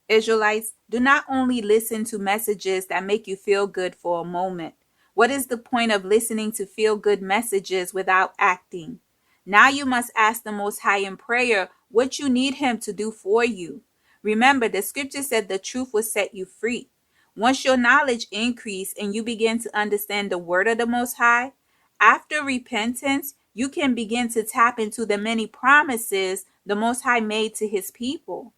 Israelites, do not only listen to messages that make you feel good for a moment. What is the point of listening to feel good messages without acting? Now you must ask the Most High in prayer what you need Him to do for you. Remember, the scripture said the truth will set you free. Once your knowledge increase and you begin to understand the word of the Most High, after repentance, you can begin to tap into the many promises the Most High made to His people.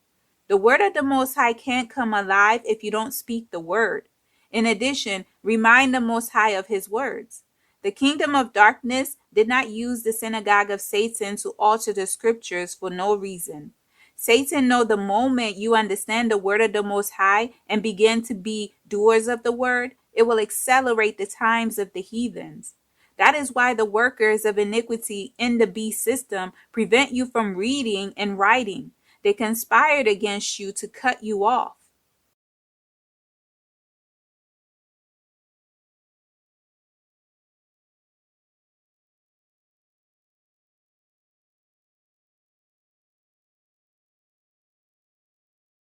The word of the Most High can't come alive if you don't speak the word. In addition, remind the Most High of His words. The kingdom of darkness did not use the synagogue of Satan to alter the scriptures for no reason. Satan knows the moment you understand the word of the Most High and begin to be doers of the word, it will accelerate the times of the heathens. That is why the workers of iniquity in the beast system prevent you from reading and writing. They conspired against you to cut you off.